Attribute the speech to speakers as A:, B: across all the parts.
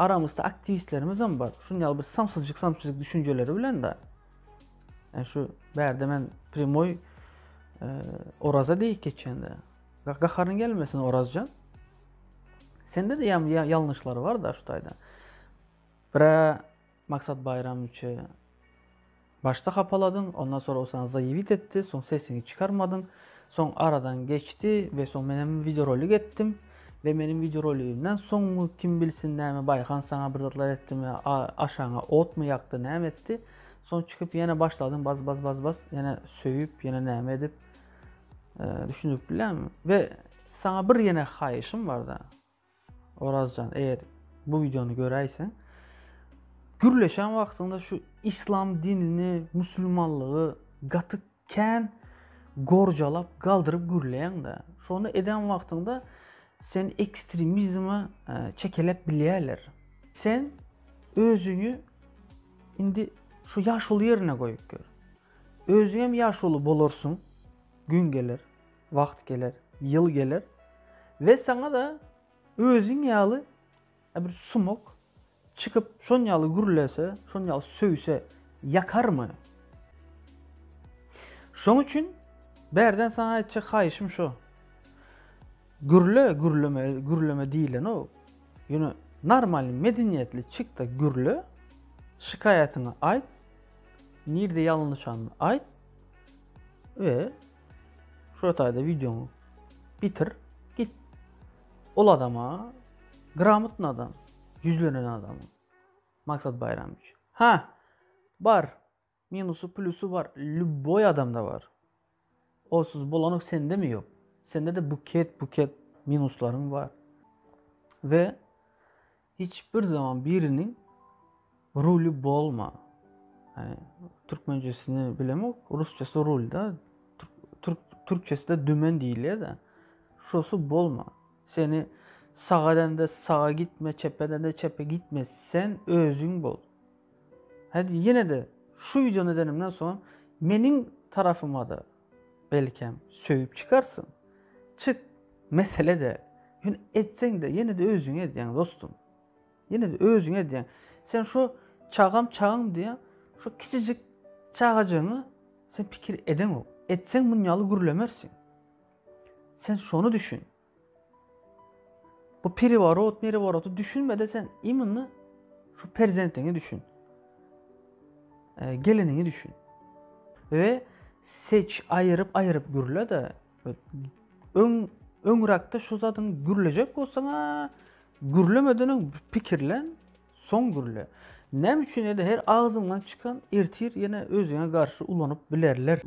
A: aramızda aktivistlerimiz hem var. Şunyalı bir samsızcık düşünceleri bilen de. Yani şu berde men Primoy Oraza deyip geçende. Gaharın gelmesin Orazcan. Sende de yanlışları var da şu tayda. Bira Maksat Bayramıçı başta kapaladın, ondan sonra o sana zayıvit etti, son sesini çıkarmadın, son aradan geçti ve son benim video rolü ettim ve benim video rolüymden son mu kim bilsin ne mi Bayhan sana bir zatlar etti mi, aşağına ot mu yaktı ne etti, son çıkıp yine başladın baz yine sövüp yine ne edip düşündük bilen mi? Ve sana bir yine hayışım var da Orazcan, eğer bu videonu göreysen gürleşen vaktinde şu İslam dinini, Müslümanlığı gatıkken gorcalap, kaldırıp gürleyen de. Şunu eden vaktinde sen ekstremizme çekelep biliyerler. Sen özünü indi şu yaşlı yerine koyup gör. Özünem yaşlı bolursun. Gün gelir, vakt gelir, yıl gelir ve sana da özün yağlı bir sumok çıkıp şonyalı gürlese, şonyalı sövse yakar mı? Şunun için berden sana edecek hayışım şu. Gürleme değil o. Yani normal medeniyetli çık da gürle, şikayetini ait, nerede yanlışanını ait ve şu tayda videonu bitir, git. Ol adama, gramotun adam, yüzlenen adam. Maksat Bayramıç. Ha, var. Minusu, plusu var. Lüboy adamda var. Olsuz bulanık sende mi yok? Sende de buket minusların var. Ve hiçbir zaman birinin rolü bolma. Yani Türkmencesini bilemem, Rusçası rol da, Türkçesi de dümen değil ya da. Şosu bolma. Seni sağdan da sağa gitme, çepeden de çepe gitme. Sen özün bol. Hadi yine de şu video nedenimden sonra benim tarafıma da belki sövüp çıkarsın. Çık. Mesele de. Yani etsen de yine de özün et yani dostum. Yine de özün et yani. Sen şu çağım diye şu küçücük çağacığını sen fikir eden o. Etsen bunyalı gürlemersin. Sen şunu düşün. Bu merivarotu düşünme de sen imanını şu perzentini düşün. Gelenini düşün. Ve seç ayırıp gürle de ön rakta şu zaten gürlecek olsana gürlemeden fikirlen son gürle. Ne için de her ağzından çıkan irtir yine özüne karşı ulanıp bilerler.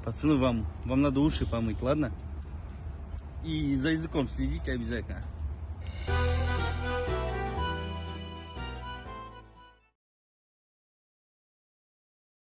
B: Пацаны, вам надо уши помыть, ладно? И за языком следите обязательно.